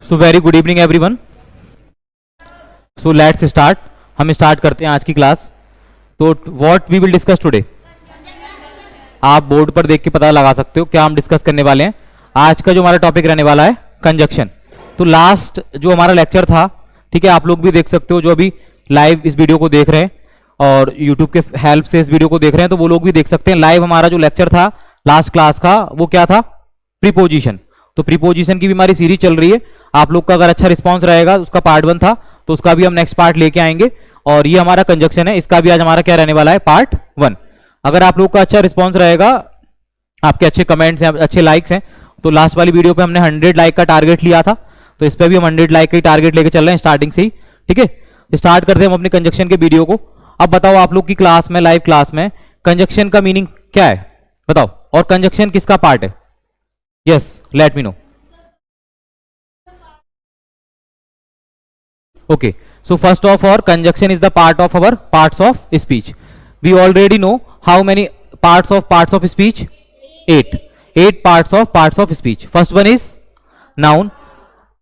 So very good evening everyone. So let's start. हम start करते हैं आज की क्लास। तो what we will discuss today, आप बोर्ड पर देख के पता लगा सकते हो क्या हम डिस्कस करने वाले हैं। आज का जो हमारा टॉपिक रहने वाला है कंजक्शन। तो लास्ट जो हमारा लेक्चर था, ठीक है, आप लोग भी देख सकते हो जो अभी लाइव इस वीडियो को देख रहे हैं और यूट्यूब के हेल्प से इस वीडियो को देख रहे हैं, तो वो लोग भी देख सकते हैं। लाइव हमारा जो लेक्चर था लास्ट क्लास का वो क्या था, प्रीपोजिशन। तो प्रीपोजिशन की भी हमारी सीरीज चल रही है। आप लोग का अगर अच्छा रिस्पांस रहेगा, उसका पार्ट 1 था तो उसका भी हम नेक्स्ट पार्ट लेके आएंगे। और ये हमारा कंजक्शन है, इसका भी आज हमारा क्या रहने वाला है, पार्ट 1। अगर आप लोग का अच्छा रिस्पांस रहेगा, आपके अच्छे कमेंट्स हैं, अच्छे लाइक्स हैं, तो लास्ट वाली वीडियो पे हमने 100 लाइक का टारगेट लिया था, तो इस पर भी हम 100 लाइक का टारगेट लेके चल रहे हैं स्टार्टिंग से ही। ठीक है, स्टार्ट करते हैं हम अपने कंजक्शन के वीडियो को। अब बताओ आप लोग की क्लास में, लाइव क्लास में कंजक्शन का मीनिंग क्या है बताओ, और कंजक्शन किसका पार्ट है? Yes, let me know. Okay, so first of all, conjunction is the part of our parts of speech. We already know how many parts of speech? 8. 8 parts of speech. First one is noun.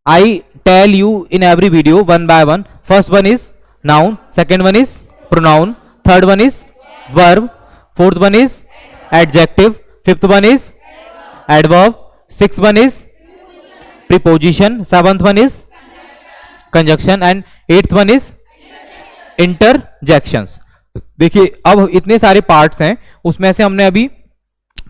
I tell you in every video one by one. First one is noun. Second one is pronoun. Third one is verb. Fourth one is adjective. Fifth one is adverb. Sixth one is preposition. Seventh one is conjunction and 8th one is interjections. देखिए अब इतने सारे parts हैं, उसमें से हमने अभी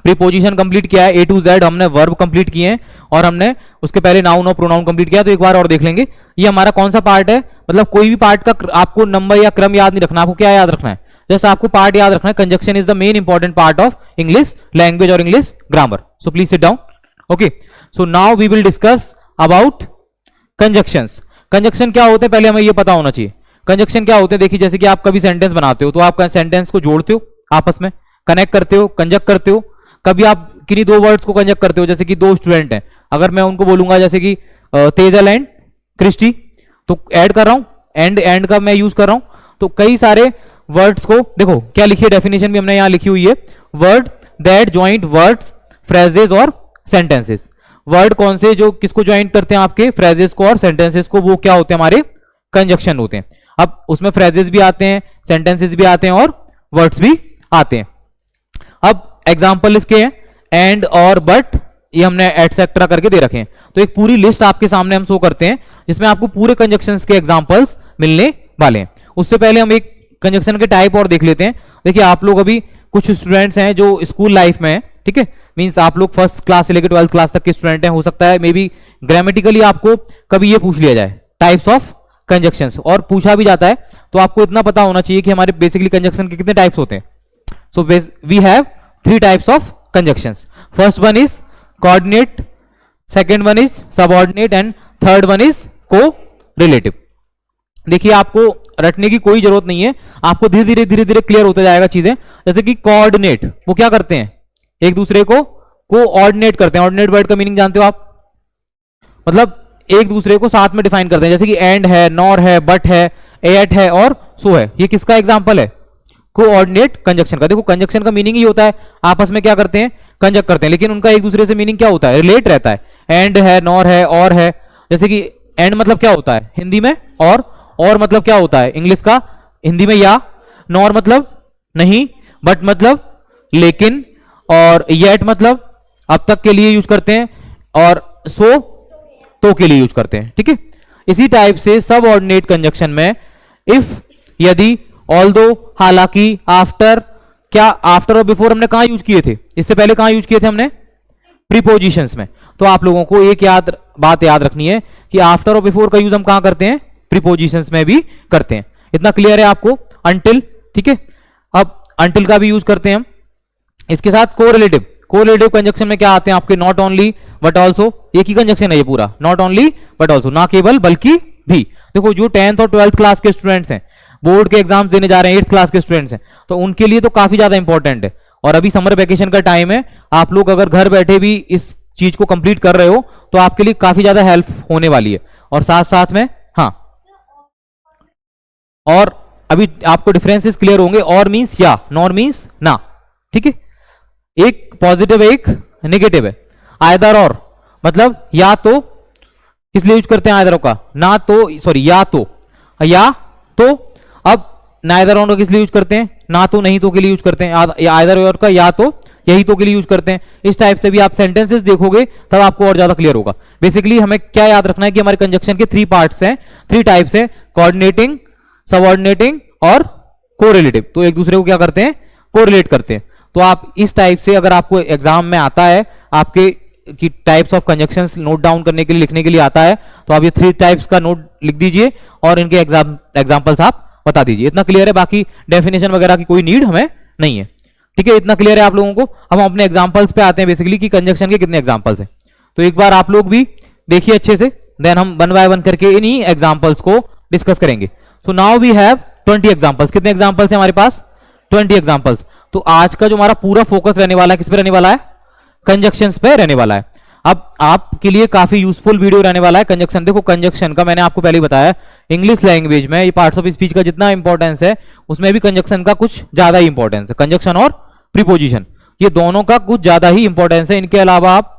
preposition complete किया है, A to Z हमने वर्ब कंप्लीट किए हैं, और हमने उसके पहले नाउन और प्रोनाउन कंप्लीट किया। तो एक बार और देख लेंगे ये हमारा कौन सा पार्ट है। मतलब कोई भी पार्ट का आपको नंबर या क्रम याद नहीं रखना, आपको क्या याद रखना है, जैसे आपको पार्ट याद रखना है। Conjunction is the main important part of English language और English grammar. So please sit down. Okay, so now we will discuss about conjunctions. Conjunction क्या होते हैं पहले हमें ये पता होना चाहिए। कंजक्शन क्या होते हैं, देखिए जैसे कि आप कभी सेंटेंस बनाते हो तो आप सेंटेंस को जोड़ते हो, आपस में कनेक्ट करते हो, कंजक्ट करते हो। कभी आप किन्हीं दो वर्ड्स को कंजक्ट करते हो, जैसे कि दो स्टूडेंट हैं, अगर मैं उनको बोलूंगा जैसे कि तेजल एंड क्रिस्टी, तो ऐड कर रहा हूं, एंड का मैं यूज कर रहा हूं। तो कई सारे वर्ड्स को देखो क्या लिखी है, डेफिनेशन भी हमने यहां लिखी हुई है, word that joint words, phrases और सेंटेंसेस। वर्ड कौन से जो किसको ज्वाइंट करते हैं, आपके फ्रेजेस को और सेंटेंसेस को, वो क्या होते हैं, हमारे कंजक्शन होते हैं। अब उसमें फ्रेजेस भी आते हैं, सेंटेंसेस भी आते हैं और वर्ड्स भी आते हैं। अब एग्जांपल इसके हैं एंड और बट, ये हमने एटसेट्रा करके दे रखे हैं। तो एक पूरी लिस्ट आपके सामने हम शो करते हैं जिसमें आपको पूरे कंजक्शंस के एग्जांपल्स मिलने वाले हैं। उससे पहले हम एक कंजक्शन के टाइप और देख लेते हैं। देखिए आप लोग अभी कुछ स्टूडेंट्स हैं जो स्कूल लाइफ में है, ठीक है, मींस आप लोग फर्स्ट क्लास से लेकर 12th क्लास तक के स्टूडेंट हैं। हो सकता है मे बी ग्रामेटिकली आपको कभी ये पूछ लिया जाए टाइप्स ऑफ कंजक्शंस, और पूछा भी जाता है, तो आपको इतना पता होना चाहिए कि हमारे बेसिकली कंजक्शन के कितने टाइप्स होते हैं। So we have 3 types of conjunctions. First one is coordinate, second one is subordinate and third one is correlative. देखिए आपको रटने की कोई जरूरत नहीं है, आपको धीरे धीरे क्लियर होता जाएगा चीजें। जैसे कि कोऑर्डिनेट, वो क्या करते हैं, एक दूसरे को कोऑर्डिनेट करते हैं। ऑर्डिनेट वर्ड का मीनिंग जानते हो आप, मतलब एक दूसरे को साथ में डिफाइन करते हैं। जैसे कि एंड है, नॉर है, बट है, एट है और सो है, ये किसका एग्जांपल है, कोऑर्डिनेट कंजक्शन का। देखो कंजक्शन का मीनिंग ही होता है आपस में क्या करते हैं, कंजक्ट करते हैं, लेकिन उनका एक दूसरे से मीनिंग क्या होता है, रिलेट रहता है। एंड है, नॉर है, और है। जैसे कि एंड मतलब क्या होता है हिंदी में, और मतलब क्या होता है इंग्लिश का, हिंदी में या। नॉर मतलब नहीं, बट मतलब लेकिन, और येट मतलब अब तक के लिए यूज करते हैं, और सो तो के लिए यूज करते हैं। ठीक है, इसी टाइप से सब ऑर्डिनेट कंजक्शन में इफ, यदि, ऑल्दो, हालांकि, आफ्टर, क्या आफ्टर और बिफोर हमने कहां यूज किए थे, इससे पहले कहां यूज किए थे हमने, प्रीपोजिशंस में। तो आप लोगों को एक बात याद रखनी है कि आफ्टर और बिफोर का यूज हम कहां करते हैं, प्रीपोजिशंस में भी करते हैं। इतना क्लियर है आपको। अंटिल, ठीक है, अब अंटिल का भी यूज करते हैं हम। इसके साथ कोरिलेटिव, कोरिलेटिव कंजक्शन में क्या आते हैं आपके, नॉट ओनली बट ऑल्सो, एक ही कंजक्शन है ये पूरा, नॉट ओनली बट ऑल्सो, ना केवल बल्कि भी। देखो जो 10th और 12th क्लास के स्टूडेंट्स हैं, बोर्ड के एग्जाम्स देने जा रहे हैं, 8th क्लास के स्टूडेंट्स हैं, तो उनके लिए तो काफी ज्यादा इंपॉर्टेंट है। और अभी समर वेकेशन का टाइम है, आप लोग अगर घर बैठे भी इस चीज को कंप्लीट कर रहे हो तो आपके लिए काफी ज्यादा हेल्प होने वाली है। और साथ साथ में हाँ, और अभी आपको डिफरेंसेस क्लियर होंगे। और मींस या, नॉर मींस ना, ठीक है, एक पॉजिटिव एक नेगेटिव है। आइदर और मतलब या तो किस लिए यूज करते हैं आइदर का, ना तो सॉरी या तो अब नाइदर ऑन का किस लिए यूज करते हैं, ना तो नहीं तो के लिए यूज करते हैं, आइदर और का या तो यही तो के लिए यूज करते हैं। इस टाइप से भी आप सेंटेंसेस देखोगे तब आपको और ज्यादा क्लियर होगा। बेसिकली हमें क्या याद रखना है कि हमारे कंजक्शन के 3 पार्ट्स हैं, 3 टाइप्स हैं, कोऑर्डिनेटिंग, सबऑर्डिनेटिंग और कोरिलेटिव। तो एक दूसरे को क्या करते हैं, कोरिलेट करते हैं। तो आप इस टाइप से अगर आपको एग्जाम में आता है, आपके की types of conjunctions note down करने के लिए, लिखने के लिए आता है, तो आप ये 3 टाइप्स का नोट लिख दीजिए और इनके एग्जाम्पल्स आप बता दीजिए। इतना क्लियर है, बाकी डेफिनेशन वगैरह की कोई नीड हमें नहीं है। ठीक है, इतना क्लियर है आप लोगों को। अब हम अपने एग्जांपल्स पे आते हैं बेसिकली कि कंजक्शन के कितने एग्जांपल्स हैं। तो एक बार आप लोग भी देखिए अच्छे से, देन हम वन बाय वन करके इन्हीं एग्जांपल्स को डिस्कस करेंगे। So now we have 20 examples. कितने एग्जांपल्स हैं हमारे पास, 20 एग्जांपल्स। तो आज का जो हमारा पूरा फोकस रहने वाला है किस पे रहने वाला है, कंजक्शंस पे रहने वाला है। अब आपके लिए काफी यूजफुल वीडियो रहने वाला है कंजक्शन। देखो कंजक्शन का मैंने आपको पहले ही बताया, इंग्लिश लैंग्वेज में ये पार्ट्स ऑफ स्पीच का जितना इंपॉर्टेंस है उसमें भी कंजक्शन का कुछ ज्यादा ही इंपॉर्टेंस है। कंजक्शन और प्रीपोजिशन ये दोनों का कुछ ज्यादा ही इंपॉर्टेंस है। इनके अलावा आप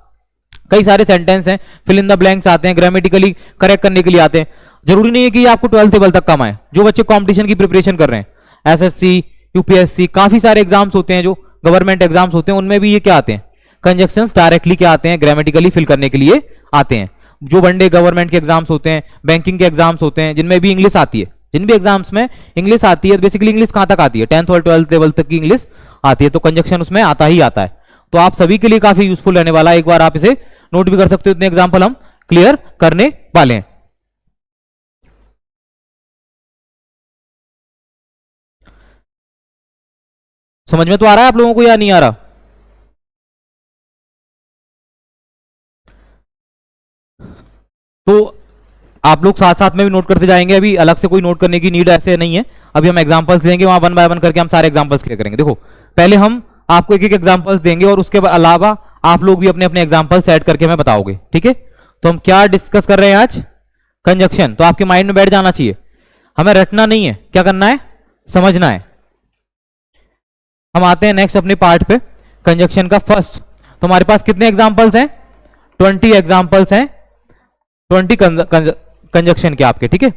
कई सारे सेंटेंस हैं, फिल इन द ब्लैंक्स आते हैं, ग्रामेटिकली करेक्ट करने के लिए आते हैं। जरूरी नहीं है कि आपको 12th लेवल तक काम आए। जो बच्चे कंपटीशन की प्रिपरेशन कर रहे हैं, एसएससी, यूपीएससी, काफी सारे एग्जाम्स होते हैं जो गवर्नमेंट एग्जाम्स होते हैं, उनमें भी ये क्या आते हैं, कंजक्शंस डायरेक्टली क्या आते हैं, ग्रामेटिकली फिल करने के लिए आते हैं। जो वनडे गवर्नमेंट के एग्जाम्स होते हैं, बैंकिंग के एग्जाम्स होते हैं, जिनमें भी इंग्लिश आती है, जिन भी एग्जाम्स में इंग्लिश आती है, बेसिकली इंग्लिश कहां तक आती है, 10th और 12th लेवल तक की इंग्लिश आती है, तो कंजक्शन उसमें आता ही आता है। तो आप सभी के लिए काफी यूजफुल रहने वाला है। एक बार आप इसे नोट भी कर सकते हो, इतने एग्जाम्पल हम क्लियर करने वाले हैं। समझ में तो आ रहा है आप लोगों को या नहीं आ रहा? तो आप लोग साथ साथ में भी नोट करते जाएंगे, अभी अलग से कोई नोट करने की नीड ऐसे नहीं है। अभी हम एग्जांपल्स लेंगे, वहां वन बाय वन करके हम सारे एग्जांपल्स क्लियर करेंगे। देखो पहले हम आपको एक एक एग्जांपल्स देंगे और उसके अलावा आप लोग भी अपने अपने एग्जांपल्स ऐड करके हमें बताओगे। ठीक है, तो हम क्या डिस्कस कर रहे हैं आज, कंजक्शन। तो आपके माइंड में बैठ जाना चाहिए, हमें रटना नहीं है, क्या करना है, समझना है। हम आते हैं नेक्स्ट अपने पार्ट पे, कंजक्शन का फर्स्ट। तो हमारे पास कितने एग्जांपल्स हैं, 20 एग्जांपल्स हैं, 20 कंजक्शन के आपके। ठीक है,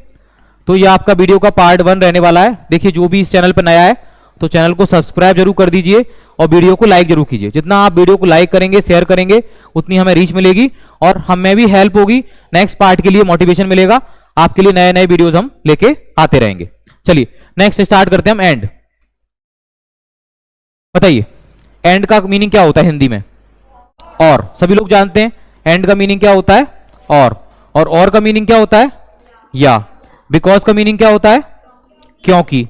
तो ये आपका वीडियो का पार्ट 1 रहने वाला है। देखिए जो भी इस चैनल पर नया है तो चैनल को सब्सक्राइब जरूर कर दीजिए और वीडियो को लाइक जरूर कीजिए। जितना आप वीडियो को लाइक करेंगे, शेयर करेंगे, उतनी हमें रीच मिलेगी और हमें भी हेल्प होगी। नेक्स्ट पार्ट के लिए मोटिवेशन मिलेगा, आपके लिए नए नए वीडियोस हम लेके आते रहेंगे। चलिए नेक्स्ट स्टार्ट करते हैं हम, एंड। बताइए एंड का मीनिंग क्या होता है हिंदी में, और। सभी लोग जानते हैं एंड का मीनिंग क्या होता है, और का मीनिंग क्या होता है, या। बिकॉज का मीनिंग क्या होता है, क्योंकि।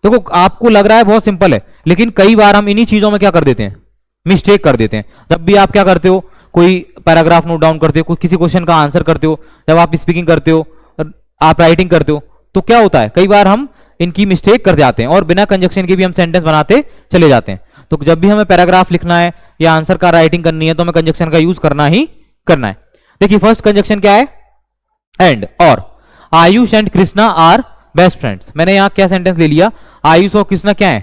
देखो आपको लग रहा है बहुत सिंपल है, लेकिन कई बार हम इन्हीं चीजों में क्या कर देते हैं, मिस्टेक कर देते हैं। जब भी आप क्या करते हो, कोई पैराग्राफ नोट डाउन करते हो, किसी क्वेश्चन का आंसर करते हो, जब आप स्पीकिंग करते हो, आप राइटिंग करते हो, तो क्या होता है कई बार हम इनकी मिस्टेक कर जाते हैं और बिना कंजक्शन के भी हम सेंटेंस बनाते चले जाते हैं। तो जब भी हमें पैराग्राफ लिखना है या आंसर का राइटिंग करनी है तो हमें कंजक्शन का यूज करना ही करना है। देखिए फर्स्ट कंजक्शन क्या है, एंड, और। Ayush and Krishna are best friends. मैंने यहां क्या सेंटेंस ले लिया, आयुष और कृष्णा क्या है,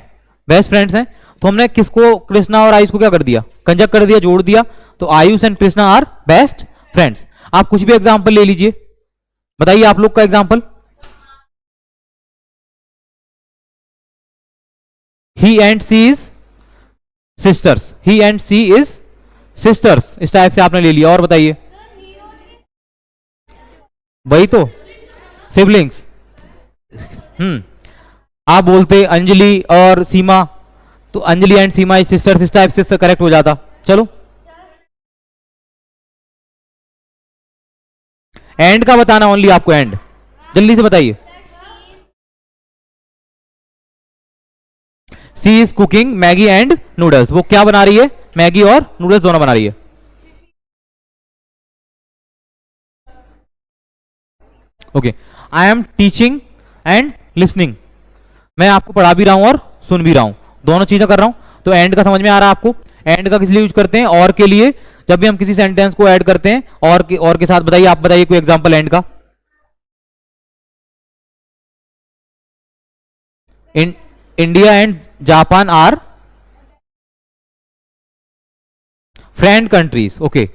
बेस्ट फ्रेंड्स हैं। तो हमने किसको, कृष्णा और आयुष को क्या कर दिया, कंजक्ट कर दिया, जोड़ दिया। तो Ayush and Krishna are best friends. आप कुछ भी एग्जांपल ले लीजिए, बताइए आप लोग का example. He and she is sisters, he and she is sisters, इस टाइप से आपने ले लिया। और बताइए, वही तो सिबलिंग्स। आप बोलते अंजलि और सीमा, तो Anjali and Seema is sisters, इस टाइप से करेक्ट हो जाता। चलो एंड का बताना, ओनली आपको एंड, जल्दी से बताइए। She is cooking Maggi and noodles, वो क्या बना रही है, मैगी और नूडल्स दोनों बना रही है। Okay, I am teaching and listening, मैं आपको पढ़ा भी रहा हूं और सुन भी रहा हूं, दोनों चीजें कर रहा हूं। तो एंड का समझ में आ रहा है आपको। एंड का किस लिए यूज करते हैं, और के लिए। जब भी हम किसी सेंटेंस को ऐड करते हैं और के साथ, बताइए, आप बताइए कोई एग्जांपल एंड का। India and Japan are friend countries. Okay,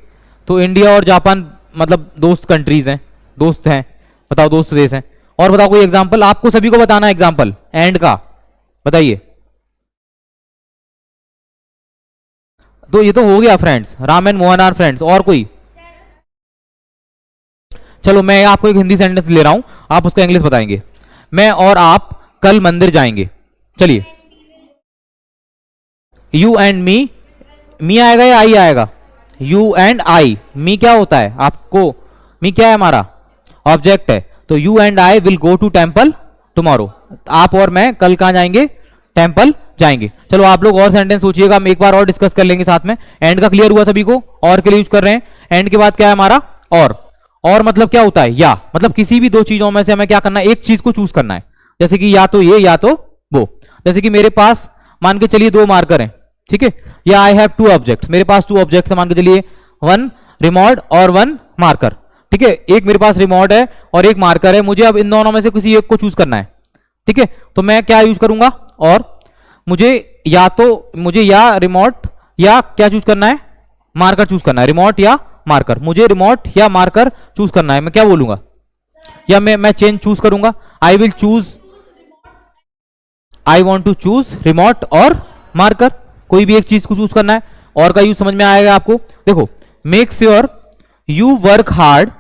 तो इंडिया और जापान मतलब दोस्त कंट्रीज हैं, दोस्त हैं, बताओ दोस्त देश हैं। और बताओ कोई एग्जांपल, आपको सभी को बताना है एग्जांपल एंड का, बताइए। तो ये तो हो गया friends, Ram and Mohan are friends. और कोई? चलो मैं आपको एक हिंदी सेंटेंस ले रहा हूं, आप उसका इंग्लिश बताएंगे। मैं और आप कल मंदिर जाएंगे। चलिए, यू एंड मी आएगा या आई आएगा? यू एंड आई। मी क्या होता है आपको? मी क्या है हमारा? ऑब्जेक्ट है। तो you and I will go to temple tomorrow. आप और मैं कल कहां जाएंगे? टेम्पल जाएंगे। चलो आप लोग और सेंटेंस सोचिएगा, हम एक बार और डिस्कस कर लेंगे साथ में। एंड का क्लियर हुआ सभी को? और के लिए यूज कर रहे हैं। एंड के बाद क्या है हमारा? और मतलब क्या होता है? या मतलब किसी भी दो चीजों में से हमें क्या करना है? एक चीज को चूज करना है। जैसे कि या तो ये या तो वो। जैसे कि मेरे पास मान के चलिए दो मार्कर हैं, ठीक है, या आई हैव टू ऑब्जेक्ट्स, मेरे पास टू ऑब्जेक्ट्स मान के चलिए, वन रिमोट और वन मार्कर, ठीक है। एक मेरे पास रिमोट है और एक मार्कर है, मुझे अब इन दोनों में से किसी एक को चूज करना है, ठीक है। तो मैं क्या यूज करूंगा? और मुझे या रिमोट या क्या चूज करना है? मार्कर चूज करना है। रिमोट या मार्कर, मुझे रिमोट या मार्कर चूज करना है। मैं क्या बोलूंगा? या मैं चेंज चूज करूंगा। I will choose, I want to choose remote और मार्कर, कोई भी एक चीज को चूज करना है। और का यूज समझ में आएगा आपको। देखो, make sure you work hard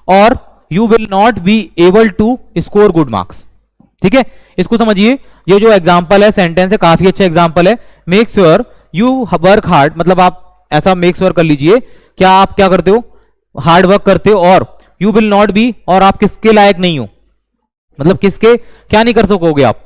और you will not be able to score good marks, ठीक है। इसको समझिए, ये जो एग्जांपल है, सेंटेंस है, काफी अच्छा एग्जांपल है। Make sure you work hard, मतलब आप ऐसा मेक श्योर कर लीजिए, क्या आप क्या करते हो? हार्ड वर्क करते हो। और यू विल नॉट बी, और आप किसके लायक नहीं हो, मतलब किसके क्या नहीं कर सकोगे आप?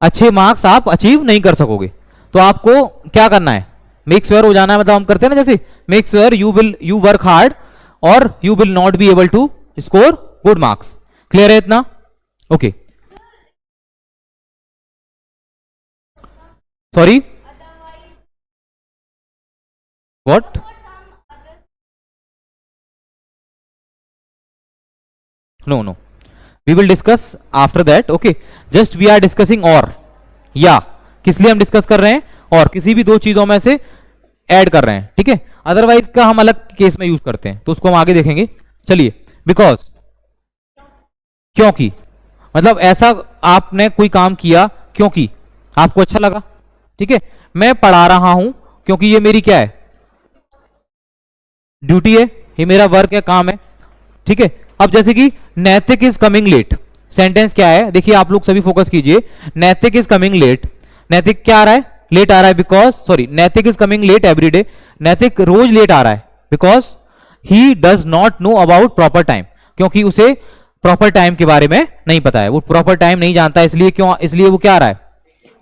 अच्छे मार्क्स आप अचीव नहीं कर सकोगे। तो आपको क्या करना है? मेक श्योर हो जाना है, मतलब हम करते हैं ना, जैसे make sure you work hard और you will not be able to score good marks. Clear है इतना? Okay, sorry what? No, we will discuss after that. Okay, just we are discussing. और या किस लिए हम डिस्कस कर रहे हैं? और किसी भी दो चीजों में से ऐड कर रहे हैं, ठीक है। अदरवाइज का हम अलग केस में यूज करते हैं, तो उसको हम आगे देखेंगे। चलिए, बिकॉज, क्योंकि, मतलब ऐसा आपने कोई काम किया क्योंकि आपको अच्छा लगा, ठीक है। मैं पढ़ा रहा हूं क्योंकि ये मेरी क्या है? ड्यूटी है, ये मेरा वर्क है, काम है, ठीक है। अब जैसे कि नैतिक इज कमिंग लेट, सेंटेंस क्या है? देखिए आप लोग सभी फोकस कीजिए। नैतिक इज कमिंग लेट, नैतिक क्या आ रहा है? लेट आ रहा है, because, sorry, Naitik is coming late every day, Naitik रोज लेट आ रहा है, because he does not know about proper time, क्योंकि उसे प्रॉपर टाइम के बारे में नहीं पता है, वो प्रॉपर टाइम नहीं जानता, इसलिए इसलिए वो क्या आ रहा है?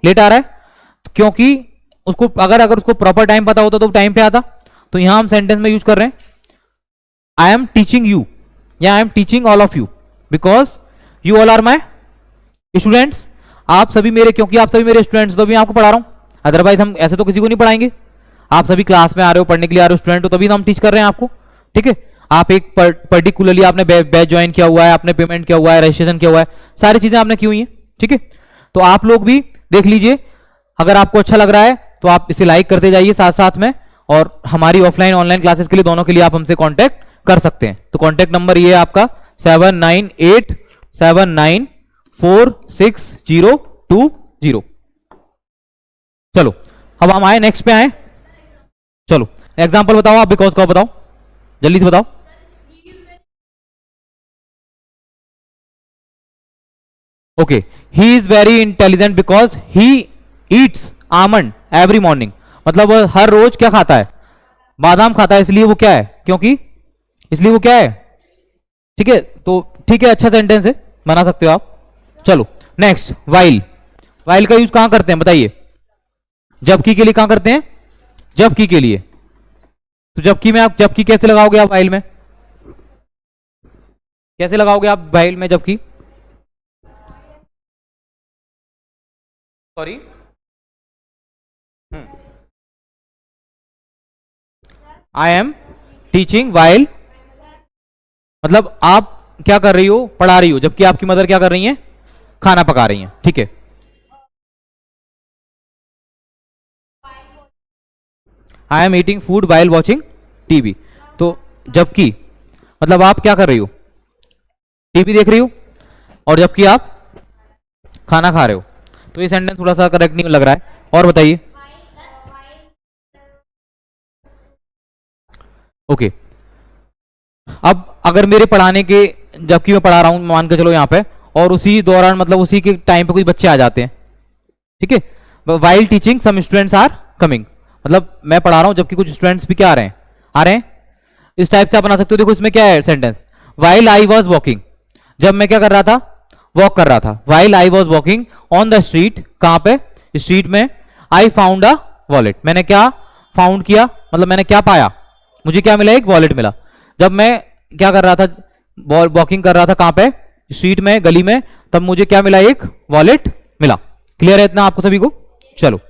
लेट आ रहा है। तो क्योंकि उसको अगर उसको प्रॉपर टाइम पता होता तो टाइम पे आता। तो यहां हम सेंटेंस में यूज कर रहे हैं, आई एम टीचिंग यू या I am teaching all of you because you all are my students. आप सभी मेरे, क्योंकि आप सभी मेरे स्टूडेंट्स, तो भी आपको पढ़ा रहा हूं। अदरवाइज हम ऐसे तो किसी को नहीं पढ़ाएंगे। आप सभी क्लास में आ रहे हो, पढ़ने के लिए आ रहे हो, स्टूडेंट हो, तभी तो हम टीच कर रहे हैं आपको, ठीक है। आप एक पर्टिकुलरली आपने बैच ज्वाइन किया हुआ है, आपने पेमेंट किया हुआ है, रजिस्ट्रेशन किया हुआ है, सारी चीजें आपने की हुई हैं, ठीक है। तो आप लोग भी देख लीजिए, अगर आपको अच्छा लग रहा है तो आप इसे लाइक करते जाइए साथ साथ में। और हमारी ऑफलाइन ऑनलाइन क्लासेस के लिए, दोनों के लिए आप हमसे कांटेक्ट कर सकते हैं। तो कांटेक्ट नंबर ये है आपका 7987946020। चलो अब हम आए नेक्स्ट पे आए। चलो एग्जांपल बताओ आप, बिकॉज का बताओ, जल्दी से बताओ। Okay, he is very intelligent because he eats almond every morning, मतलब वो हर रोज क्या खाता है? बादाम खाता है, इसलिए वो क्या है? क्योंकि इसलिए वो क्या है, ठीक है। तो ठीक है, अच्छा सेंटेंस है, बना सकते हो आप। चलो नेक्स्ट, वाइल। वाइल का यूज कहां करते हैं बताइए? जबकि के लिए कहां करते हैं? जबकि के लिए। तो जबकि में आप जबकि कैसे लगाओगे? आप वाइल में कैसे लगाओगे? आप वाइल में जबकि, sorry, I am teaching while, मतलब आप क्या कर रही हो? पढ़ा रही हो, जबकि आपकी मदर क्या कर रही हैं? खाना पका रही हैं, ठीक है। I am eating food while watching TV. तो जबकि मतलब आप क्या कर रही हो, टीवी देख रही हो और जबकि आप खाना खा रहे हो। तो ये सेंटेंस थोड़ा सा करेक्ट नहीं लग रहा है। और बताइए। ओके, अब अगर मेरे पढ़ाने के, जबकि मैं पढ़ा रहा हूं मान के चलो यहाँ पे, और उसी दौरान मतलब उसी के टाइम पे कुछ बच्चे आ जाते हैं, ठीक है, while teaching some students are coming, मतलब मैं पढ़ा रहा हूं जबकि कुछ स्टूडेंट्स भी क्या आ रहे हैं। इस टाइप से आप बना सकते हो। देखो इसमें क्या है sentence, while I was walking, जब मैं क्या कर रहा था, वॉक कर रहा था। While I was walking on the street, कहां पे, स्ट्रीट में। आई फाउंड अ वॉलेट, मैंने क्या फाउंड किया, मतलब मैंने क्या पाया, मुझे क्या मिला, एक वॉलेट मिला। जब मैं क्या कर रहा था, वॉकिंग कर रहा था, कहां पे, स्ट्रीट में, गली में, तब मुझे क्या मिला, एक वॉलेट मिला। क्लियर है इतना आपको सभी को। चलो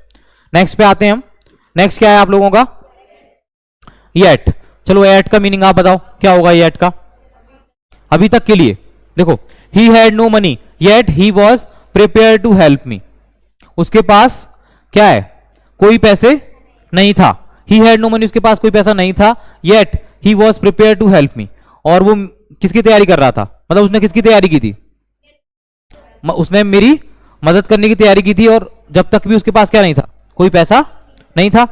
नेक्स्ट पे आते हैं हम। नेक्स्ट क्या है आप लोगों का, येट। चलो येट का मीनिंग आप बताओ क्या होगा येट का, अभी तक के लिए। देखो he had no money yet he was prepare to help me, उसके पास क्या है, कोई पैसे नहीं था। ही हैड नो मनी, उसके पास कोई पैसा नहीं था। Yet he was prepare to help me, और वो किसकी तैयारी कर रहा था, मतलब उसने किसकी तैयारी की थी, उसने मेरी मदद करने की तैयारी की थी, और जब तक भी उसके पास क्या नहीं था, कोई पैसा नहीं था।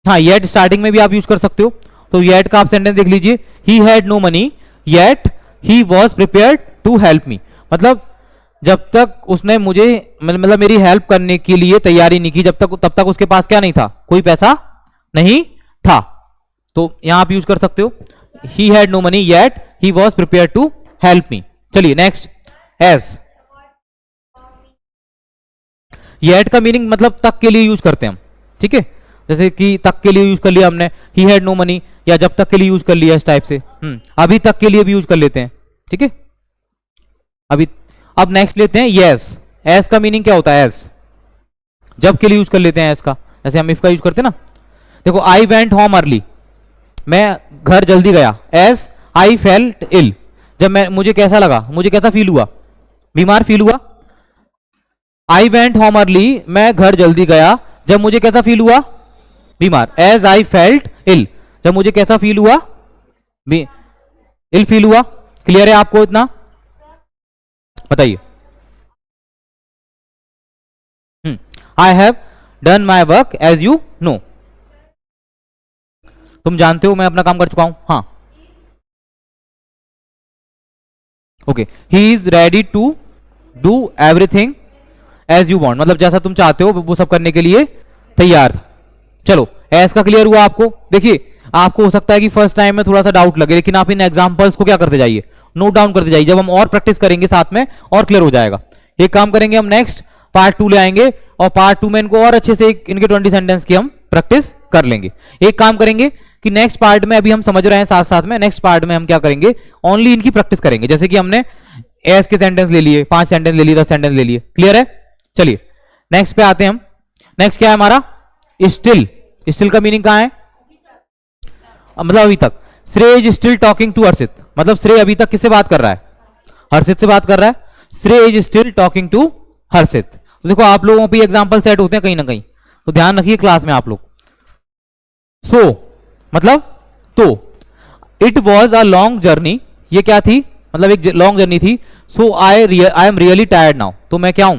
हाँ, येट स्टार्टिंग में भी आप यूज कर सकते हो। तो येट का आप सेंटेंस देख लीजिए, he had no money yet he was prepared to help me, मतलब जब तक उसने मुझे, मतलब मेरी हेल्प करने के लिए तैयारी नहीं की, तब तक उसके पास क्या नहीं था, कोई पैसा नहीं था। तो यहां आप यूज कर सकते हो, he had no money yet he was prepared to help me. चलिए नेक्स्ट, एज। येट का मीनिंग मतलब तक के लिए यूज करते हैं हम, ठीक है, जैसे कि तक के लिए यूज कर लिया हमने, ही हैड नो मनी, या जब तक के लिए यूज कर लिया इस टाइप से। अभी तक के लिए भी यूज कर लेते हैं, ठीक है, अभी। अब नेक्स्ट लेते हैं यस। एस का मीनिंग क्या होता है, एस जब के लिए यूज कर लेते हैं एस का, जैसे हम इफ का यूज करते हैं ना। देखो आई वेंट होम अर्ली, मैं घर जल्दी गया। एस आई फेल्ट इल, जब मुझे कैसा लगा, मुझे कैसा फील हुआ, बीमार फील हुआ। आई वेंट होम अर्ली, मैं घर जल्दी गया, जब मुझे कैसा फील हुआ, बीमार। एज आई फेल्ट इल, जब मुझे कैसा फील हुआ, इल फील हुआ। क्लियर है आपको इतना, बताइए। I have done my work as you know, तुम जानते हो मैं अपना काम कर चुका हूं। हाँ, okay, he is ready to do everything as you want, मतलब जैसा तुम चाहते हो वो सब करने के लिए तैयार था। चलो एज का क्लियर हुआ आपको। देखिए आपको हो सकता है कि फर्स्ट टाइम में थोड़ा सा डाउट लगे, लेकिन आप इन एग्जांपल्स को क्या करते जाइए, नोट डाउन करते जाइए। जब हम और प्रैक्टिस करेंगे साथ में और क्लियर हो जाएगा। एक काम करेंगे हम, नेक्स्ट पार्ट 2 ले आएंगे और पार्ट 2 में इनको और अच्छे से इनके 20 सेंटेंस की हम प्रैक्टिस कर लेंगे। एक काम करेंगे कि नेक्स्ट पार्ट में, अभी हम समझ रहे हैं साथ साथ में, नेक्स्ट पार्ट में हम क्या करेंगे, ओनली इनकी प्रैक्टिस करेंगे। जैसे कि हमने एस के सेंटेंस ले लिए, 5 सेंटेंस ले लिए, 10 सेंटेंस ले लिए। क्लियर है, चलिए नेक्स्ट पे आते हैं हम। नेक्स्ट क्या है हमारा, स्टिल। स्टिल का मीनिंग कहां है, मतलब अभी तक। श्रेय इज स्टिल टॉकिंग टू हर्षित, मतलब श्रेय अभी तक किससे बात कर रहा है, हर्षित से बात कर रहा है। श्रेय इज स्टिल टॉकिंग टू हर्षित। तो देखो आप लोगों पे एग्जांपल सेट होते हैं कहीं ना कहीं, तो ध्यान रखिए क्लास में आप लोग। सो मतलब तो, it was a long journey, ये क्या थी, मतलब एक लॉन्ग जर्नी थी। So I am really tired now, तो मैं क्या हूं,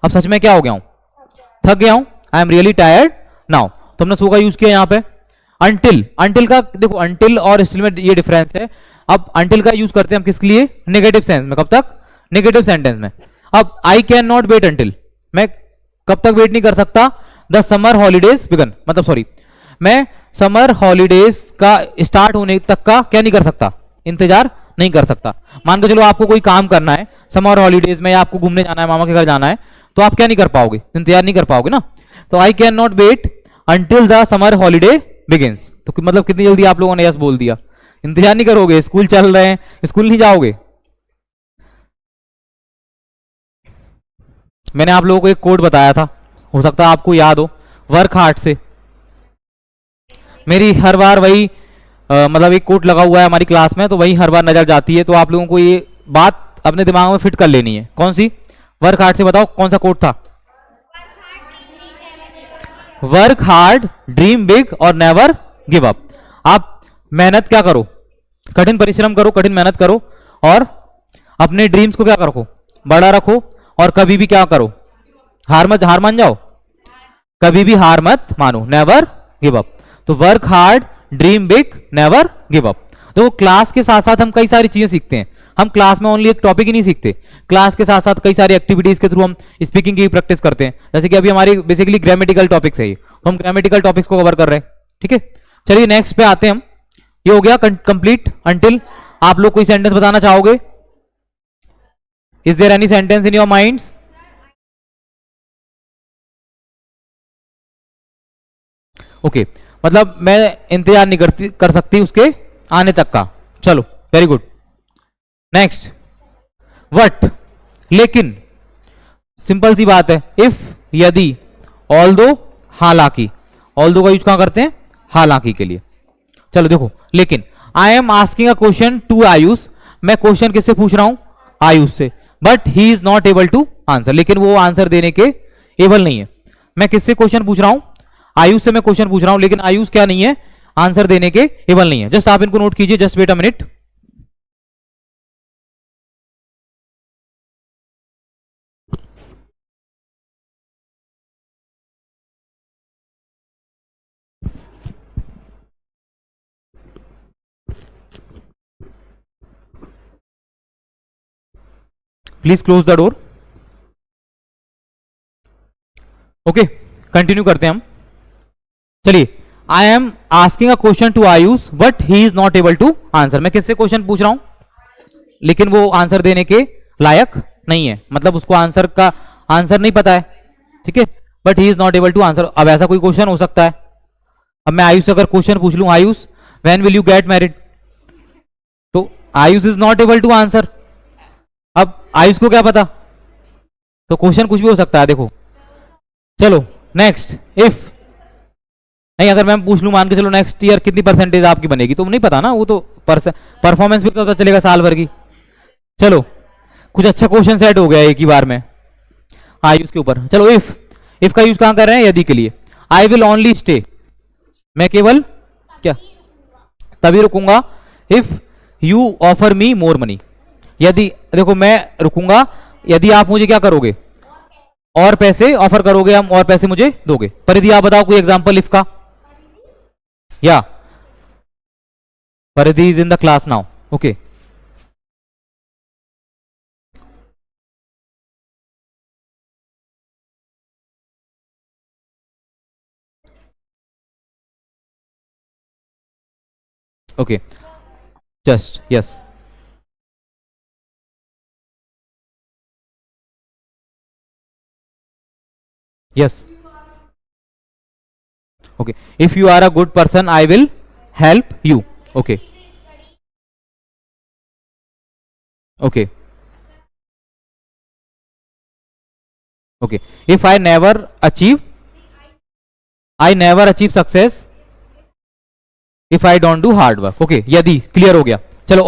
अब सच में क्या हो गया हूं, थक गया हूं। आई एम रियली टायर्ड नाउ, तो हमने सो का यूज किया यहां पे। अंटिल, अंटिल का देखो, अंटिल और स्टिल में ये डिफरेंस है। अब अंटिल का यूज करते हैं हम किसके लिए, नेगेटिव सेंस में। कब तक, नेगेटिव सेंटेंस में। अब I can not wait until, मैं कब तक वेट नहीं कर सकता, द समर हॉलीडेज बिगन, मतलब सॉरी, मैं समर हॉलीडेज का स्टार्ट होने तक का क्या नहीं कर सकता, इंतजार नहीं कर सकता। मान के चलो आपको कोई काम करना है समर हॉलीडेज में, या आपको घूमने जाना है, मामा के घर जाना है, तो आप क्या नहीं कर पाओगे, इंतजार नहीं कर पाओगे ना। तो I can not wait until the summer holiday begins, तो मतलब कितनी जल्दी आप लोगों ने यस बोल दिया, इंतजार नहीं करोगे, स्कूल चल रहे हैं, स्कूल नहीं जाओगे। मैंने आप लोगों को एक कोड बताया था, हो सकता है आपको याद हो, वर्क हार्ड से। मेरी हर बार वही मतलब एक कोट लगा हुआ है हमारी क्लास में, तो वही हर बार नजर जाती है। तो आप लोगों को ये बात अपने दिमाग में फिट कर लेनी है। कौन सी, वर्क हार्ड से। बताओ कौन सा कोट था, वर्क हार्ड ड्रीम बिग और नेवर गिव अप। आप मेहनत क्या करो, कठिन परिश्रम करो, कठिन मेहनत करो और अपने ड्रीम्स को क्या रखो, बड़ा रखो और कभी भी क्या करो, हार मान जाओ, कभी भी हार मत मानो, नेवर गिव अप। तो work hard, dream big, never give up. तो क्लास के साथ साथ हम कई सारी चीजें सीखते हैं। हम क्लास में ओनली एक टॉपिक ही नहीं सीखते, क्लास के साथ साथ कई सारी एक्टिविटीज के थ्रू हम स्पीकिंग की प्रैक्टिस करते हैं। जैसे कि अभी हमारी बेसिकली ग्रामेटिकल टॉपिक्स है ये, तो हम ग्रामेटिकल टॉपिक्स को कवर कर रहे हैं। ठीक है, चलिए नेक्स्ट पे आते हैं हम। ये हो गया कंप्लीट अंटिल। आप लोग कोई सेंटेंस बताना चाहोगे? Is there any sentence in your minds? Okay, मतलब मैं इंतजार नहीं कर सकती उसके आने तक का। चलो, वेरी गुड। नेक्स्ट, वट, लेकिन, सिंपल सी बात है। इफ, यदि, ऑल्दो, हालांकि। ऑल्दो का यूज कहां करते हैं? हालांकि के लिए। चलो देखो, लेकिन I am asking a question to Ayush. मैं क्वेश्चन किससे पूछ रहा हूं? आयुष से। But he is not able to answer, लेकिन वो आंसर देने के एबल नहीं है। मैं किससे क्वेश्चन पूछ रहा हूं? आयुष से मैं क्वेश्चन पूछ रहा हूं, लेकिन आयुष क्या नहीं है? आंसर देने के एबल नहीं है। जस्ट आप इनको नोट कीजिए, just wait a minute. Please close the door. Okay, continue करते हैं हम। चलिए, I am asking a question to Ayush but he is not able to answer. मैं किससे क्वेश्चन पूछ रहा हूं, लेकिन वो आंसर देने के लायक नहीं है, मतलब उसको आंसर का आंसर नहीं पता है। ठीक है, but he is not able to answer. अब ऐसा कोई क्वेश्चन हो सकता है। अब मैं आयुष से अगर क्वेश्चन पूछ लूं, Ayush when will you get married, तो Ayush is not able to answer. अब आयुष को क्या पता, तो क्वेश्चन कुछ भी हो सकता है। देखो, चलो नेक्स्ट, इफ, नहीं, अगर मैं पूछ लूं, मान के चलो नेक्स्ट ईयर कितनी परसेंटेज आपकी बनेगी, तो नहीं पता ना, वो तो परफॉर्मेंस भी पता चलेगा साल भर की। चलो, कुछ अच्छा क्वेश्चन सेट हो गया एक ही बार में आयुष के ऊपर। चलो, इफ का यूज कहां कर रहे हैं? यदि के लिए। आई विल ओनली स्टे, मैं केवल क्या तभी रुकूंगा if you offer me more money. यदि, देखो, मैं रुकूंगा यदि आप मुझे क्या करोगे, और पैसे ऑफर करोगे, हम और पैसे मुझे दोगे। परिधि, आप बताओ कोई एग्जांपल इफ का। या Paridhi is in the class now. Okay, okay, just yes. Yes, okay, if you are a good person I will help you. Okay, okay, okay, if I never achieve success if I don't do hard work. Okay, यदि clear हो गया। चलो,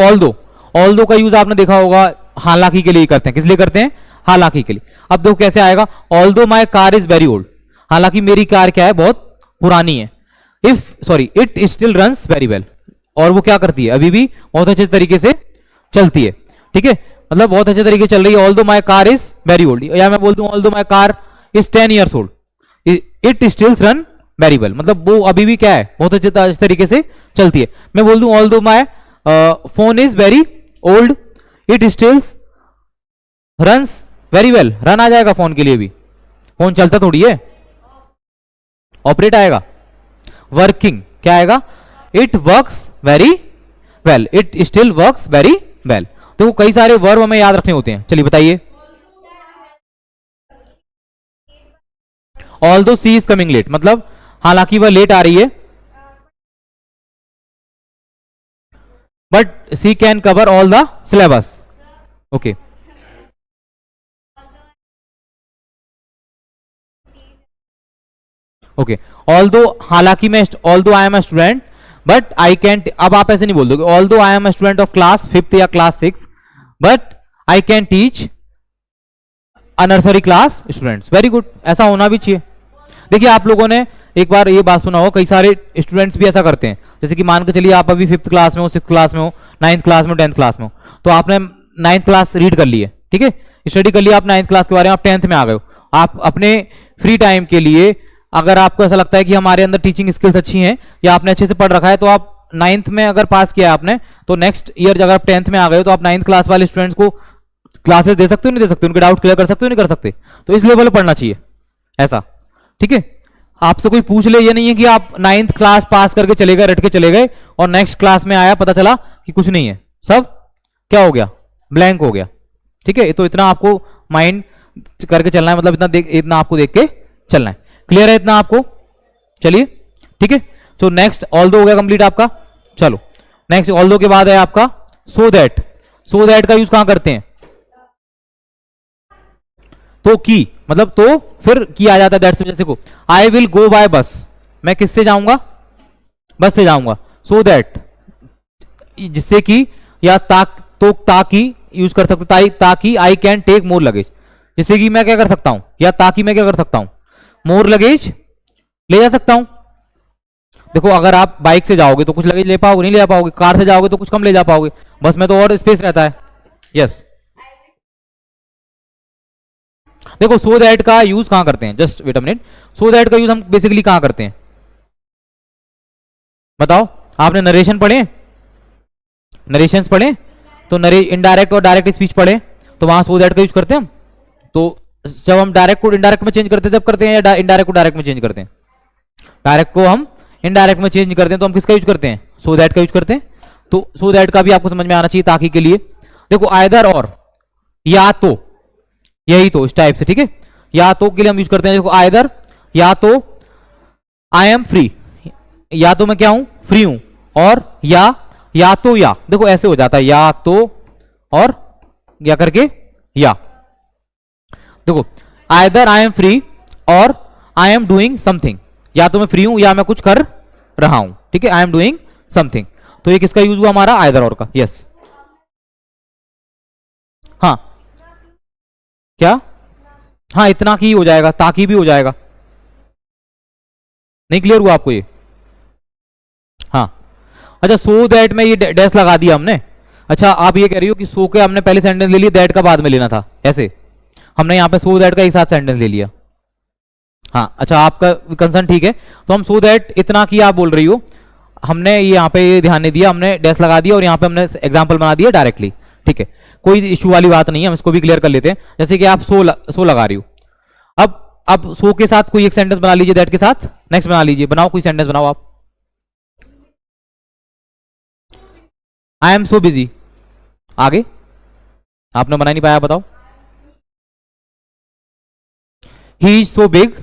although का use आपने देखा होगा, हालांकि के लिए करते हैं। किस लिए करते हैं? हालांकि के लिए। अब देखो कैसे आएगा, although my car is very old, हालांकि मेरी कार क्या है, बहुत पुरानी है। It still runs very well, और वो क्या करती है, अभी भी बहुत अच्छे तरीके से चलती है। ठीक है, मतलब बहुत अच्छे तरीके से चल रही है। Although my car is very old, या मैं बोल दूं although my car is 10 years old, it still run very well, मतलब वो अभी भी क्या है, बहुत अच्छे तरीके से चलती है। मैं बोल दूं although my phone is very old, it stills runs very well. Run आ जाएगा फोन के लिए भी, फोन चलता थोड़ी है, ऑपरेट आएगा। वर्किंग क्या आएगा? It works very well, it still works very well. तो कई सारे वर्ब हमें याद रखने होते हैं। चलिए बताइए। Although she is coming late, मतलब हालांकि वह लेट आ रही है, but she can cover all the syllabus. Okay, okay, although, हालांकि मैं, although I am a student but I can, अब आप ऐसे नहीं बोल दोगे, although I am a student of class 5th या class 6 but I can teach a nursery class students. Very good, ऐसा होना भी चाहिए। देखिए, आप लोगों ने एक बार ये बात सुना हो, कई सारे स्टूडेंट्स भी ऐसा करते हैं, जैसे कि मान के चलिए आप अभी 5th क्लास में हो, 6th क्लास में हो, 9th क्लास में हो, 10th क्लास में हो, तो आपने 9th क्लास रीड कर ली है, ठीक है, स्टडी कर लिया आप 9th क्लास के बारे में, आप 10th में आ गए हो। आप अपने फ्री टाइम के लिए अगर आपको ऐसा लगता है कि हमारे अंदर टीचिंग स्किल्स अच्छी हैं या आपने अच्छे से पढ़ रखा है, तो आप 9th में अगर पास किया है आपने, तो नेक्स्ट ईयर अगर आप 10th में आ गए हो तो आप 9th क्लास वाले स्टूडेंट्स को क्लासेस दे सकते हो, नहीं दे सकते, उनके डाउट क्लियर कर सकते हो, नहीं कर सकते, तो इस लेवल पर पढ़ना चाहिए ऐसा, ठीक है। आपसे कोई पूछ ले, ये नहीं है कि आप 9th क्लास पास करके चले गए, रट के चले गए, और नेक्स्ट क्लास में आया पता चला कि कुछ नहीं है, सब क्या हो गया, ब्लैंक हो गया, ठीक है। तो इतना आपको माइंड करके चलना है, मतलब इतना आपको देख के चलना है। क्लियर है इतना आपको? चलिए ठीक है। तो नेक्स्ट ऑल्दो हो गया कंप्लीट आपका। चलो नेक्स्ट ऑल्दो के बाद है आपका सो दैट। सो दैट का यूज कहां करते हैं? तो की, मतलब तो फिर की आ जाता है दैट से। जैसे को आई विल गो बाय बस, मैं किससे जाऊंगा? बस से जाऊंगा। सो दैट, जिससे कि या तो ताकि यूज कर सकते, ताकि I can take more luggage, जिससे कि मैं क्या कर सकता हूं, या ताकि मैं क्या कर सकता हूं, मोर लगेज ले जा सकता हूं। देखो अगर आप बाइक से जाओगे तो कुछ लगेज ले पाओगे, नहीं ले जा पाओगे। कार से जाओगे तो कुछ कम ले जा पाओगे, बस में तो और स्पेस रहता है। यस देखो सो दैट का यूज कहां करते हैं, just wait a minute. So that का यूज हम बेसिकली कहां करते हैं बताओ? आपने नरेशन पढ़े, नरेशंस पढ़े, तो इनडायरेक्ट और डायरेक्ट स्पीच पढ़े, तो वहां सो दैट का यूज करते हैं हम। तो जब हम डायरेक्ट को इनडायरेक्ट में चेंज करते हैं तब करते हैं, या इनडायरेक्ट को डायरेक्ट में चेंज करते हैं? डायरेक्ट को हम इनडायरेक्ट में चेंज करते हैं, तो हम किसका यूज करते हैं? सो दैट का यूज करते हैं। तो सो दैट का भी आपको समझ में आना चाहिए ताकि के लिए। देखो आइदर और, या तो, यही तो इस टाइप से, ठीक है। या तो के लिए हम यूज करते हैं। देखो आइदर, या तो आई एम फ्री, या तो मैं क्या हूं, फ्री हूं, और या तो या, देखो ऐसे हो जाता है, या तो और या करके या। देखो आइदर आई एम फ्री और आई एम डूइंग समथिंग, या तो मैं फ्री हूं या मैं कुछ कर रहा हूं, ठीक है। आई एम डूइंग समथिंग, तो ये किसका यूज हुआ हमारा? आइदर और का। यस हाँ क्या, हाँ इतना की हो जाएगा, ताकि भी हो जाएगा। नहीं क्लियर हुआ आपको ये? हाँ अच्छा, सो दैट में ये डैश लगा दिया हमने। अच्छा आप ये कह रही हो कि सो के हमने पहले सेंटेंस ले लिया, दैट का बाद में लेना था, ऐसे हमने यहाँ पे सो दैट का एक साथ सेंटेंस ले लिया। हाँ अच्छा, आपका कंसर्न ठीक है। तो हम सो दैट इतना की आप बोल रही हो, हमने यहाँ पे ये ध्यान नहीं दिया, हमने डैश लगा दिया और यहाँ पे हमने एग्जाम्पल बना दिया डायरेक्टली, ठीक है। कोई इशू वाली बात नहीं है, हम इसको भी क्लियर कर लेते हैं। जैसे कि आप सो लगा रही हो, अब सो के साथ कोई एक सेंटेंस बना लीजिए, दैट के साथ नेक्स्ट बना लीजिए, बनाओ कोई सेंटेंस बनाओ आप। आई एम सो बिजी, आगे आपने बना नहीं पाया, बताओ। He is so big,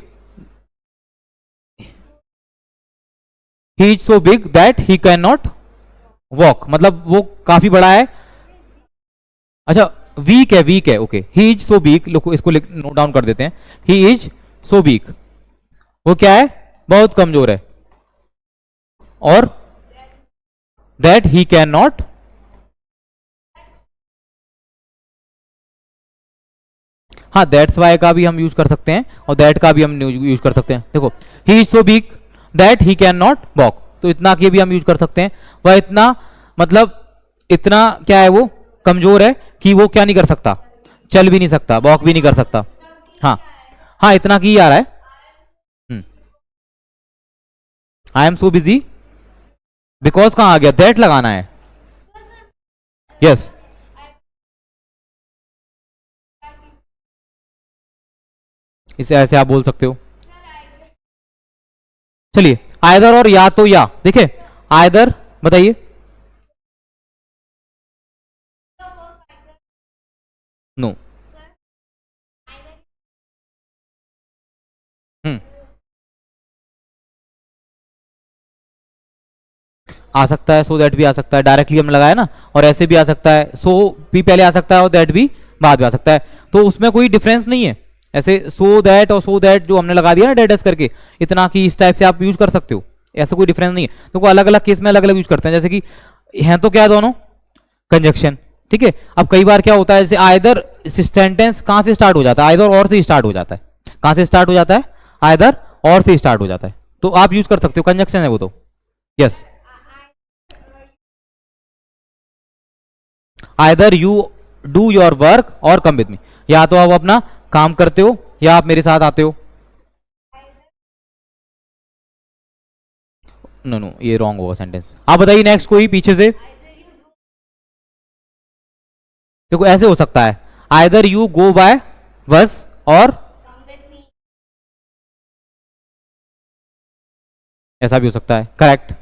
he is so big that he can not walk, मतलब वो काफी बड़ा है। अच्छा वीक है, okay. He is so big, इसको नोट डाउन कर देते हैं। ही इज सो बिग, वो क्या है? बहुत कमजोर है। और दैट ही कैन नॉट, हाँ दैट्स वाई का भी हम यूज कर सकते हैं और दैट का भी हम यूज कर सकते हैं। देखो he is so big that he can not walk, तो इतना के भी हम यूज कर सकते हैं। वह इतना, मतलब इतना क्या है, वो कमजोर है कि वो क्या नहीं कर सकता, चल भी नहीं सकता, वॉक भी नहीं कर सकता। हाँ हाँ इतना की आ रहा है। I am so busy, because कहां आ गया, दैट लगाना है। यस इसे ऐसे आप बोल सकते हो। चलिए आइदर और या तो या, देखिए आइदर बताइए। नो आ सकता है, सो दैट भी आ सकता है, डायरेक्टली हमने लगाया ना, और ऐसे भी आ सकता है, सो भी पहले आ सकता है और दैट भी बाद में आ सकता है, तो उसमें कोई डिफरेंस नहीं है। ऐसे सो दैट और सो दैट जो हमने लगा दिया ना डेटस करके, इतना की इस टाइप से आप यूज कर सकते हो, ऐसा कोई डिफरेंस नहीं है। तो अलग अलग केस में अलग अलग यूज करते हैं, जैसे कि हैं तो क्या दोनों कंजक्शन, ठीक है। अब कई बार क्या होता है, जैसे आइदर सेंटेंस कहां से स्टार्ट हो जाता है, आइदर और से स्टार्ट हो जाता है। कहां से स्टार्ट हो जाता है? आइदर और से स्टार्ट हो जाता है, तो आप यूज कर सकते हो, कंजक्शन है वो तो। Yes, either you do your work और कम विद मी, या तो आप अपना काम करते हो या आप मेरे साथ आते हो। नो नो, ये रॉन्ग होगा सेंटेंस। आप बताइए नेक्स्ट कोई पीछे से। देखो ऐसे हो सकता है, either you go by bus और ऐसा भी हो सकता है, correct.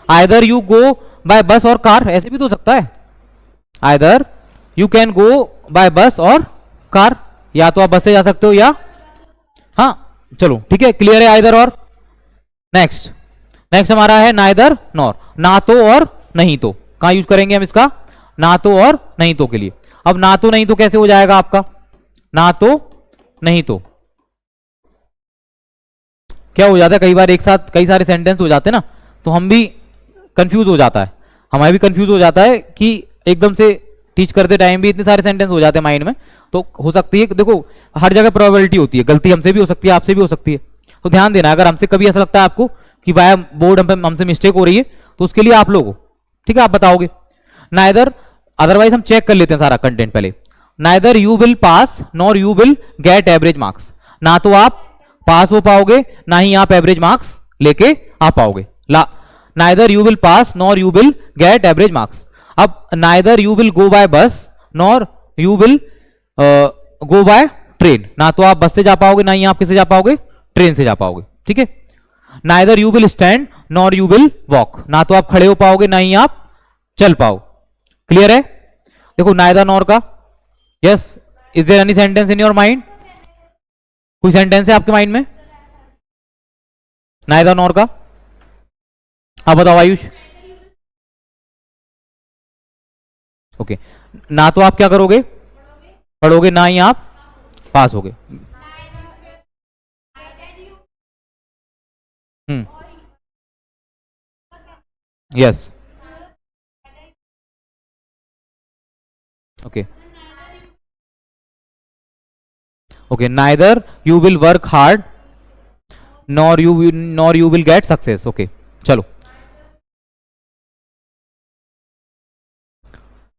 Either you go by bus और कार, ऐसे भी तो हो सकता है। Either you can go by bus और कार, या तो आप बस से जा सकते हो या, हाँ चलो ठीक है, क्लियर है आइदर और। नेक्स्ट नेक्स्ट हमारा है नाइदर नॉर, ना तो और नहीं तो। कहां यूज करेंगे हम इसका, ना तो और नहीं तो के लिए। अब ना तो नहीं तो कैसे हो जाएगा आपका, ना तो नहीं तो क्या हो जाता है, कई बार एक साथ कई सारे सेंटेंस हो जाते हैं ना, तो हम भी कंफ्यूज हो जाता है, हमारा भी कंफ्यूज हो जाता है कि एकदम से टीच करते टाइम भी इतने सारे सेंटेंस हो जाते हैं माइंड में। तो हो सकती है, देखो हर जगह प्रोबेबिलिटी होती है, गलती हमसे भी हो सकती है, आपसे भी हो सकती है। तो ध्यान देना, अगर हमसे कभी ऐसा लगता है आपको कि वाया बोर्ड हमसे मिस्टेक हो रही है, तो उसके लिए आप लोग हो, ठीक है, आप बताओगे। नाइदर, अदरवाइज हम चेक कर लेते हैं सारा कंटेंट पहले। Neither you will pass nor you will get average marks, ना तो आप पास हो पाओगे ना ही आप एवरेज मार्क्स लेके आ पाओगे। Neither you will pass nor you will get average marks. अब neither you will go by bus nor you will go by train, ना तो आप बस से जा पाओगे ना ही आप किससे जा पाओगे, ट्रेन से जा पाओगे, ठीक है। Neither you will stand nor you will walk, ना तो आप खड़े हो पाओगे ना ही आप चल पाओ। क्लियर है, देखो नाइदर नॉर का। Yes, is there any sentence in your mind, कोई सेंटेंस है आपके माइंड में नाइदर नॉर का, आप बताओ आयुष। ओके, ना तो आप क्या करोगे, पढ़ोगे, ना ही आप पास होगे। Yes, okay okay, neither you will work hard nor you will get success. Okay चलो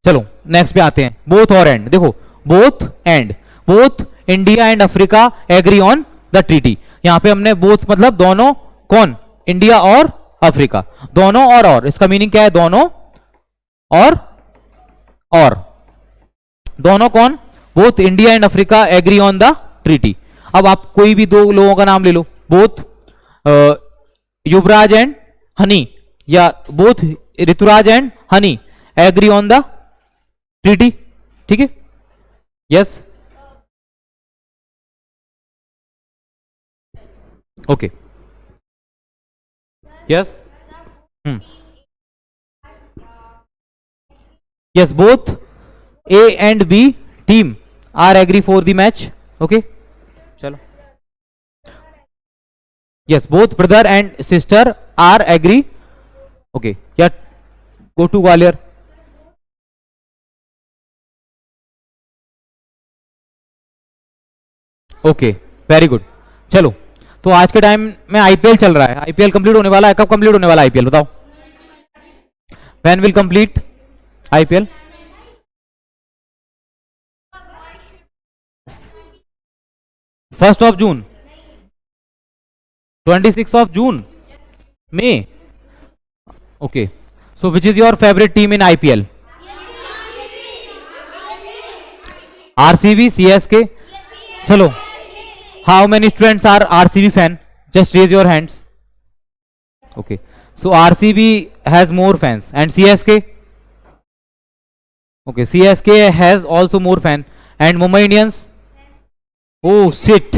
चलो नेक्स्ट पे आते हैं, बोथ और एंड। देखो both and, both India and Africa agree on the treaty. यहां पे हमने बोथ मतलब दोनों, कौन, इंडिया और अफ्रीका, दोनों और इसका मीनिंग क्या है, दोनों और दोनों कौन, both India and Africa agree on the treaty. अब आप कोई भी दो लोगों का नाम ले लो, बोथ युवराज एंड हनी, या both Rituraj and Honey agree on the treaty, ठीक है। Yes, okay, yes, yes, both A and B team are agree for the match. Okay चलो, yes, both brother and sister are agree. Okay, या go to Gwalior. Okay very good. चलो, तो आज के time में IPL चल रहा है, आईपीएल कंप्लीट होने वाला है, कब कंप्लीट होने वाला है आईपीएल, बताओ, when will complete IPL. 1st of June, 26th of June, May. Okay, so which is your favorite team in IPL? RCB, CSK. चलो, how many students are RCB fan? Just raise your hands. Okay, so RCB has more fans and CSK. Okay, CSK has also more fan and Mumbai Indians. Oh shit,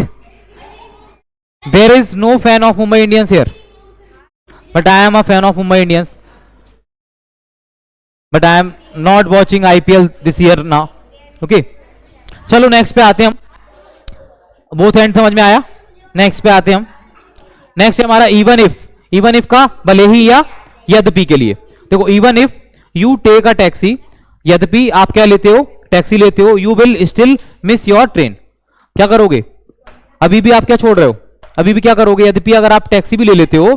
there is no fan of Mumbai Indians here, but I am a fan of Mumbai Indians, but I am not watching IPL this year now. Okay, चलो next पे आते हैं हम, both and समझ में आया। Next पे आते हैं हम, नेक्स्ट है हमारा इवन इफ। इवन इफ का भले ही या यद्यपि के लिए। देखो even if you take a taxi, यद्यपि आप क्या लेते हो, टैक्सी लेते हो, you will still miss your train. क्या करोगे, अभी भी आप क्या छोड़ रहे हो, अभी भी क्या करोगे, यद्यपि अगर आप टैक्सी भी ले लेते हो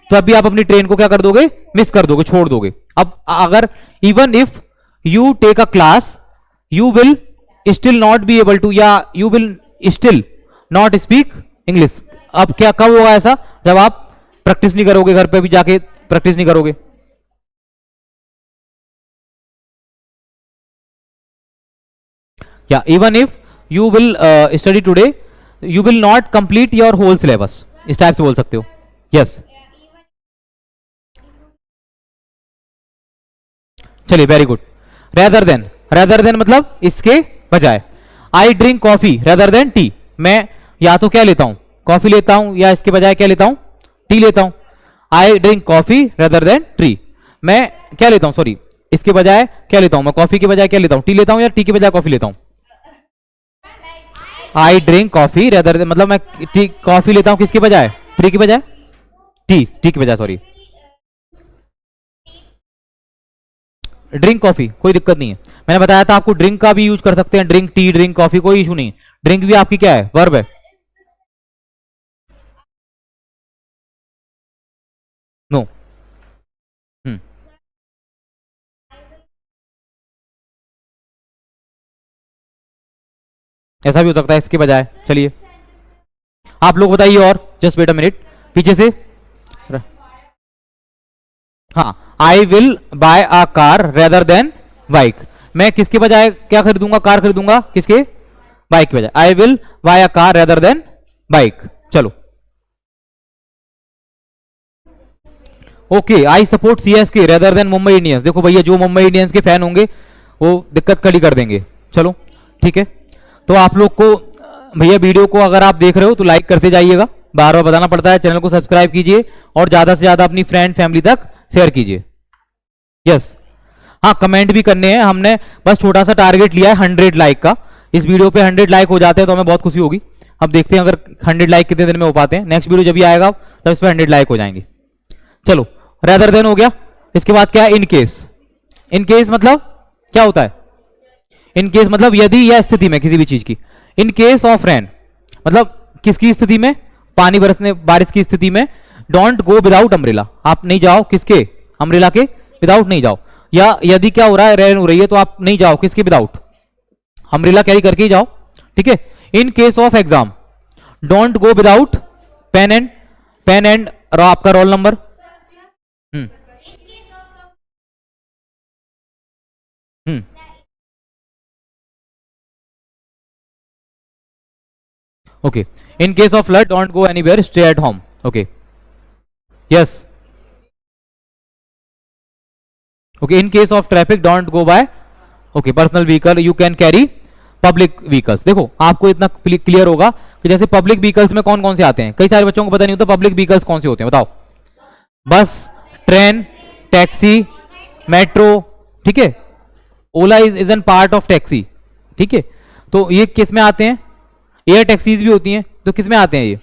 तो अभी आप अपनी ट्रेन को क्या कर दोगे, मिस कर दोगे, छोड़ दोगे। अब अगर even if you take a class you will still not be able to, या you will still not speak English. अब क्या कब होगा ऐसा, जब आप प्रैक्टिस नहीं करोगे, घर पे भी जाके प्रैक्टिस नहीं करोगे। या even if you will study today you will not complete your whole syllabus, इस टाइप से बोल सकते हो। यस चलिए वेरी गुड। रेदर देन मतलब इसके बजाय। I drink coffee rather than T, मैं या तो क्या लेता हूं, कॉफी लेता हूं, या इसके बजाय क्या लेता हूं, टी लेता हूं। I drink coffee rather than tree, मैं क्या लेता हूं, सॉरी इसके बजाय क्या लेता हूं, मैं कॉफी के बजाय क्या लेता हूं, टी लेता हूं, या टी के बजाय कॉफी लेता हूं। I drink coffee rather than मतलब मैं टी कॉफी लेता हूं किसके बजाय, ट्री के बजाय, टी के बजाय, सॉरी ड्रिंक कॉफी, कोई दिक्कत नहीं है। मैंने बताया था आपको ड्रिंक का भी यूज कर सकते हैं, ड्रिंक टी, ड्रिंक कॉफी, कोई इशू नहीं। ड्रिंक भी आपकी क्या है, वर्ब है। नो ऐसा भी हो सकता है इसके बजाय। चलिए आप लोग बताइए, और जस्ट वेट अ मिनट पीछे से। हाँ आई will buy a car rather than bike, मैं किसके बजाय क्या खरीदूंगा, कार खरीदूंगा, किसके, बाइक के बजाय। I will buy a car rather than bike. चलो okay. I support CSK rather than Mumbai Indians, देखो भैया जो मुंबई इंडियंस के फैन होंगे वो दिक्कत खड़ी कर देंगे। चलो ठीक है, तो आप लोग को भैया वीडियो को अगर आप देख रहे हो तो लाइक करते जाइएगा, बार बार बताना पड़ता है, चैनल को सब्सक्राइब कीजिए और ज्यादा से ज्यादा अपनी फ्रेंड फैमिली तक शेयर कीजिए। यस हाँ कमेंट भी करने हैं, हमने बस छोटा सा टारगेट लिया है 100 लाइक का। इस वीडियो पे 100 लाइक हो जाते हैं तो हमें बहुत खुशी होगी। अब देखते हैं अगर 100 लाइक कितने दिन में हो पाते हैं। नेक्स्ट वीडियो जब भी आएगा तब इस पर 100 लाइक हो जाएंगे। चलो रेदर देन हो गया, इसके बाद क्या है, इन केस। इन केस मतलब क्या होता है, इन केस मतलब यदि या स्थिति में किसी भी चीज की। इन केस ऑफ रेन मतलब किसकी स्थिति में, पानी बरसने बारिश की स्थिति में। डोंट गो विदाउट अम्ब्रेला, आप नहीं जाओ किसके, अम्ब्रेला के विदाउट नहीं जाओ। या यदि क्या हो रहा है, रेन हो रही है तो आप नहीं जाओ किसके, विदाउट, अम्ब्रेला कैरी करके ही जाओ। ठीक है। In case of exam don't go without pen and आपका roll number. Okay in case of flood don't go anywhere, stay at home. Okay yes okay. In case of traffic don't go by okay personal vehicle, you can carry public vehicles. देखो आपको इतना clear होगा कि जैसे public vehicles में कौन कौन से आते हैं, कई सारे बच्चों को पता नहीं होता पब्लिक व्हीकल्स कौन से होते हैं, बताओ। बस, ट्रेन, टैक्सी, मेट्रो। ठीक है, Ola is an part of taxi. ठीक है, तो ये किस में आते हैं, एयर टैक्सीज भी होती हैं, तो किस में आते हैं, ये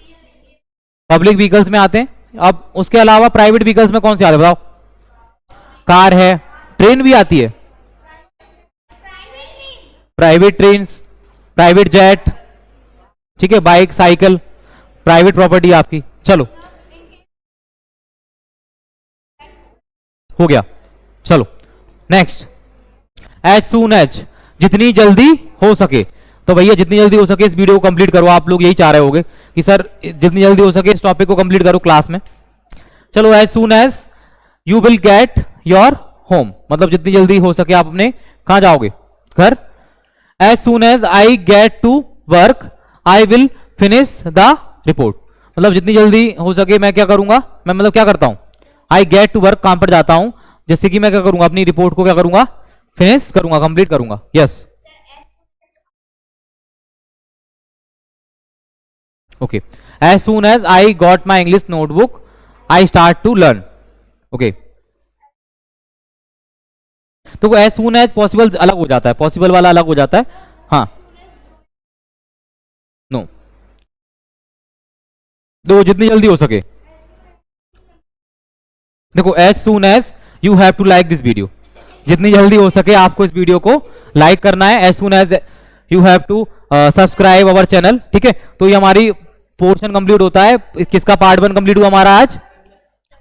पब्लिक व्हीकल्स में आते हैं। अब उसके अलावा प्राइवेट व्हीकल्स में कौन से आते हैं बताओ, कार है, ट्रेन भी आती है, प्राइवेट ट्रेन्स, प्राइवेट जेट। ठीक है, बाइक, साइकिल, प्राइवेट प्रॉपर्टी आपकी। चलो हो गया। चलो नेक्स्ट, एज सून एज, जितनी जल्दी हो सके। तो भैया जितनी जल्दी हो सके इस वीडियो को कंप्लीट करो, आप लोग यही चाह रहे होगे कि सर जितनी जल्दी हो सके इस टॉपिक को कंप्लीट करो क्लास में। चलो as soon as you will get your home मतलब जितनी जल्दी हो सके आप अपने कहां जाओगे, घर। As soon as I get to work I will finish the report मतलब जितनी जल्दी हो सके मैं क्या करूंगा, मैं मतलब क्या करता हूं, आई गेट टू वर्क, काम पर जाता हूं, जैसे कि मैं क्या करूंगा, अपनी रिपोर्ट को क्या करूंगा, फिनिश करूंगा, कंप्लीट करूंगा। Yes okay. As soon as I got my English notebook I start to learn. Okay, तो एज सून एज पॉसिबल अलग हो जाता है, पॉसिबल वाला अलग हो जाता है। हाँ नो, तो जितनी जल्दी हो सके। देखो as soon as you have to like this video, जितनी जल्दी हो सके आपको इस वीडियो को लाइक करना है। As soon as you have to subscribe our channel. ठीक है, तो ये हमारी पोर्शन कंप्लीट होता है। किसका पार्ट 1 कंप्लीट हुआ हमारा आज?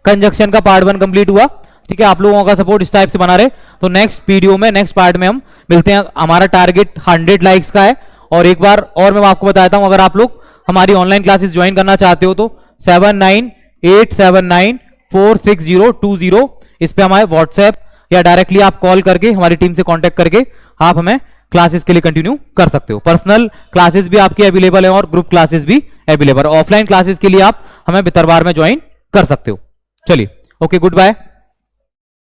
कंजक्शन का पार्ट 1 कंप्लीट हुआ। ठीक है, आप लोगों का सपोर्ट इस टाइप से बना रहे तो नेक्स्ट वीडियो में, नेक्स्ट पार्ट में हम मिलते हैं। हमारा टारगेट 100 लाइक्स का है। और एक बार और मैं आपको बताता हूं, अगर आप लोग हमारी ऑनलाइन क्लासेस ज्वाइन करना चाहते हो तो 7987946020 इस पे हमारे व्हाट्सएप या डायरेक्टली आप कॉल करके हमारी टीम से कांटेक्ट करके आप हमें क्लासेस के लिए कंटिन्यू कर सकते हो। पर्सनल क्लासेस भी आपकी अवेलेबल है और ग्रुप क्लासेस भी अवेलेबल है। ऑफलाइन क्लासेस के लिए आप हमें भितरवार में ज्वाइन कर सकते हो। चलिए, ओके, गुड बाय।